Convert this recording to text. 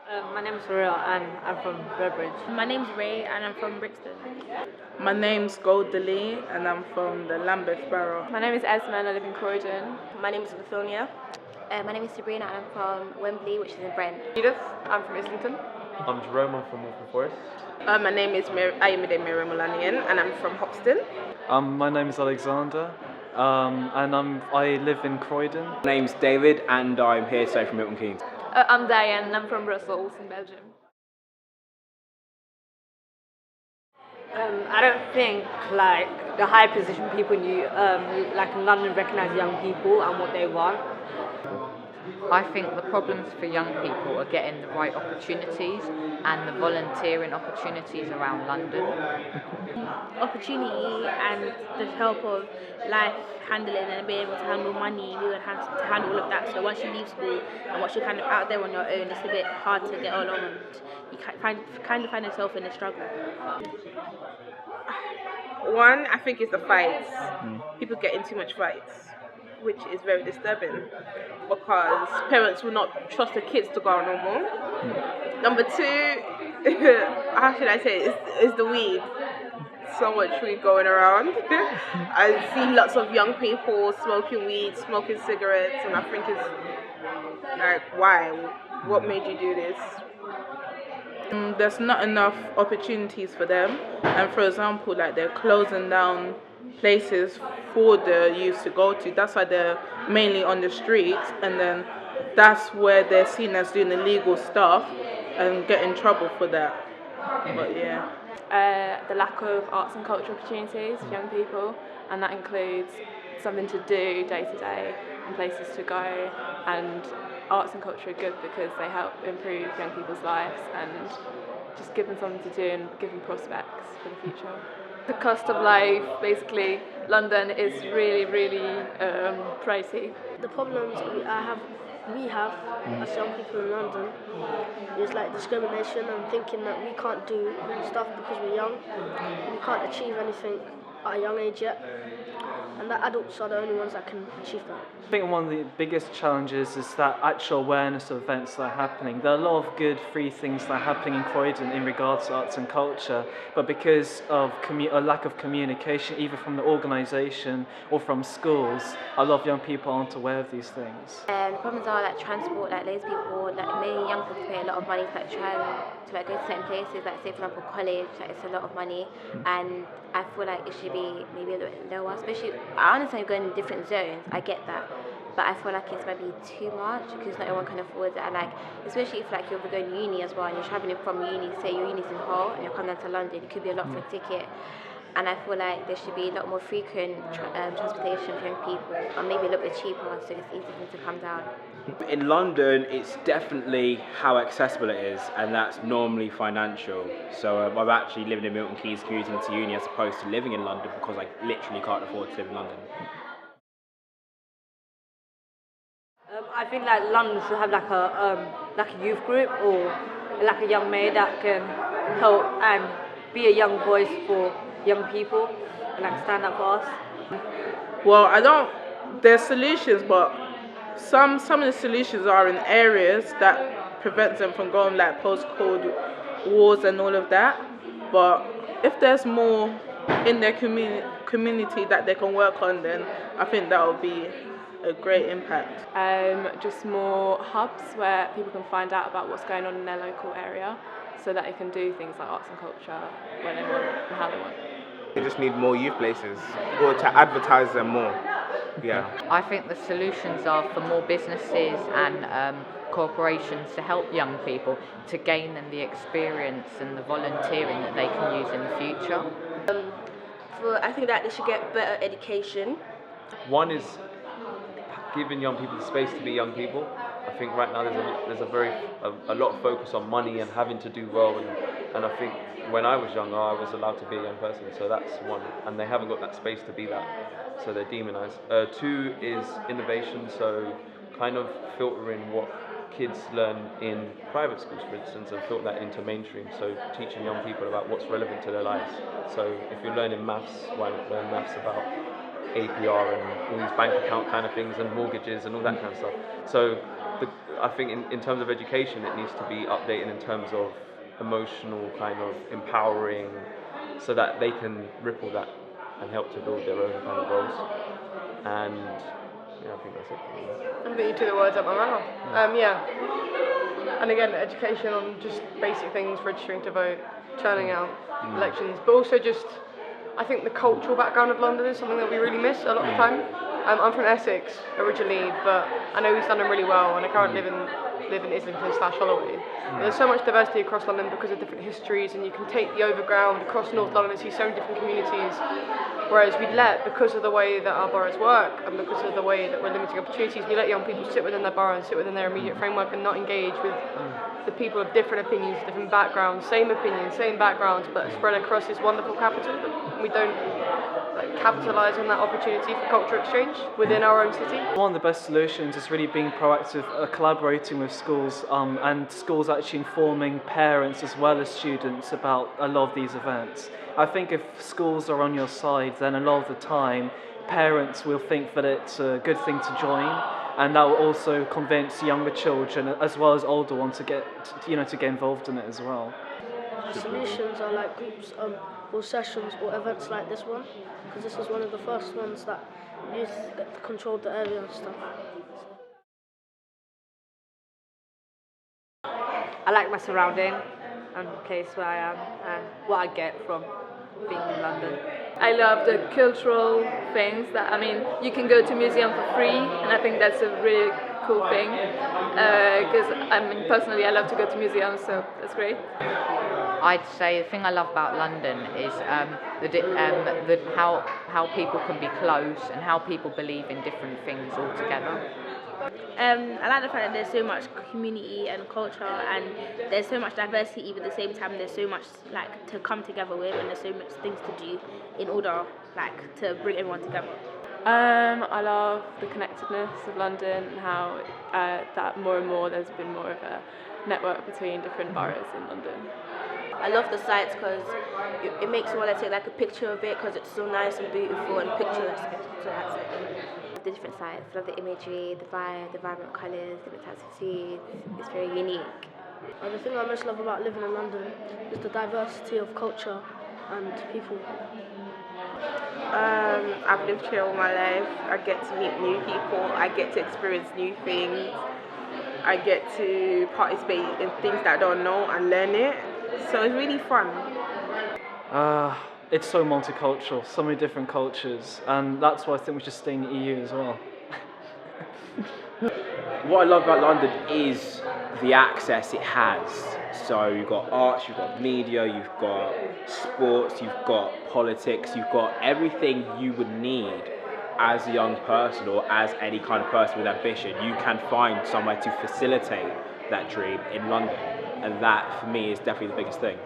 My name is whoareya and I'm from Redbridge. My name's Ray and I'm from Brixton. My name's Goldie and I'm from the Lambeth Borough. My name is Esma and I live in Croydon. My name is Lithonia. My name is Sabrina and I'm from Wembley, which is in Brent. Edith, I'm from Islington. I'm Jerome, I'm from Waltham Forest. My name is Ayomide Miriam and I'm from Hoxton. My name is Alexander, and I live in Croydon. My name's David, and I'm here today from Milton Keynes. I'm Diane and I'm from Brussels in Belgium. I don't think like the high position people like in London recognise young people and what they want. I think the problems for young people are getting the right opportunities and the volunteering opportunities around London. Opportunity and the help of life handling and being able to handle money, we would have to handle all of that. So once you leave school and once you're kind of out there on your own, it's a bit hard to get along and you kind of find yourself in a struggle. One, I think, is the fights. People get in too much fights, which is very disturbing because parents will not trust the kids to go out no more. Number two, how should I say it, is the weed. So much weed going around. I see lots of young people smoking weed, smoking cigarettes, and I think it's like, why? What made you do this? There's not enough opportunities for them, and for example, like they're closing down places for the youth to go to. That's why they're mainly on the streets, and then that's where they're seen as doing illegal stuff and get in trouble for that. But yeah. The lack of arts and culture opportunities for young people, and that includes something to do day to day and places to go, and arts and culture are good because they help improve young people's lives and just give them something to do and give them prospects for the future. The cost of life, basically, London is really, really pricey. The problems we have as young people in London is like discrimination and thinking that we can't do stuff because we're young. We can't achieve anything at a young age yet. And that adults are the only ones that can achieve that. I think one of the biggest challenges is that actual awareness of events that are happening. There are a lot of good free things that are happening in Croydon in regards to arts and culture, but because of a lack of communication, either from the organisation or from schools, a lot of young people aren't aware of these things. The problems are like transport, like loads of people, like many young people pay a lot of money to like try and to like go to certain places, like say for example college, like it's a lot of money, and I feel like it should be maybe a little bit lower, especially, I understand you're going in different zones, I get that, but I feel like it's maybe too much because not everyone can afford it. And like, especially if like you're going to uni as well and you're travelling from uni, say your uni's in Hull and you're coming down to London, it could be a lot for a ticket. And I feel like there should be a lot more frequent transportation for young people, or maybe a little bit cheaper so it's easy for them to come down. In London, it's definitely how accessible it is, and that's normally financial. So I'm actually living in Milton Keynes commuting to uni as opposed to living in London because I literally can't afford to live in London. I think like London should have like a youth group or like a young maid that can help and be a young voice for young people and like stand up for us. Well, there's solutions, but some of the solutions are in areas that prevents them from going like post-Cold wars and all of that. But if there's more in their community that they can work on, then I think that would be a great impact. Just more hubs where people can find out about what's going on in their local area so that they can do things like arts and culture when they want and how they want. They just need more youth places or to advertise them more. Yeah. I think the solutions are for more businesses and corporations to help young people to gain them the experience and the volunteering that they can use in the future. I think that they should get better education. One is giving young people the space to be young people. I think right now there's a lot of focus on money and having to do well, and I think when I was younger I was allowed to be a young person, so that's one, and they haven't got that space to be that, so they're demonized. Two is innovation, so kind of filtering what kids learn in private schools, for instance, and filter that into mainstream, so teaching young people about what's relevant to their lives. So if you're learning maths, why not learn maths about APR and all these bank account kind of things and mortgages and all that kind of stuff. So I think in terms of education, it needs to be updated in terms of emotional kind of empowering, so that they can ripple that and help to build their own kind of goals. And yeah, I think that's it. I think you took the words out of my mouth. Yeah. And again, education on just basic things, registering to vote, turning out, elections, but also just, I think the cultural background of London is something that we really miss a lot of the time. I'm from Essex originally, but I know East London really well, and I currently live in Islington/Holloway. There's so much diversity across London because of different histories, and you can take the overground across North London and see so many different communities. Whereas because of the way that our boroughs work and because of the way that we're limiting opportunities, we let young people sit within their borough and sit within their immediate framework and not engage with the people of different opinions, different backgrounds, same opinions, same backgrounds, but spread across this wonderful capital. We don't capitalise on that opportunity for cultural exchange within our own city. One of the best solutions is really being proactive, collaborating with schools, and schools actually informing parents as well as students about a lot of these events. I think if schools are on your side, then a lot of the time parents will think that it's a good thing to join, and that will also convince younger children as well as older ones to get involved in it as well. The solutions are like groups or sessions or events like this one, because this is one of the first ones that youth controlled the area and stuff. I like my surrounding and the place where I am and what I get from being in London. I love the cultural things that, you can go to museum for free, and I think that's a really cool thing, because personally I love to go to museums, so that's great. I'd say the thing I love about London is how people can be close and how people believe in different things altogether. I like the fact that there's so much community and culture, and there's so much diversity, but at the same time there's so much to come together with, and there's so much things to do in order to bring everyone together. I love the connectedness of London and how that more and more there's been more of a network between different boroughs in London. I love the sights because it makes me want to take a picture of it because it's so nice and beautiful and picturesque. So that's it. The different sites, I love the imagery, the vibe, the vibrant colours, different types of foods. It's very unique. The thing I most love about living in London is the diversity of culture and people. I've lived here all my life. I get to meet new people. I get to experience new things. I get to participate in things that I don't know and learn it. So it's really fun. It's so multicultural, so many different cultures, and that's why I think we should stay in the EU as well. What I love about London is the access it has. So you've got arts, you've got media, you've got sports, you've got politics, you've got everything you would need as a young person or as any kind of person with ambition. You can find somewhere to facilitate that dream in London, and that for me is definitely the biggest thing.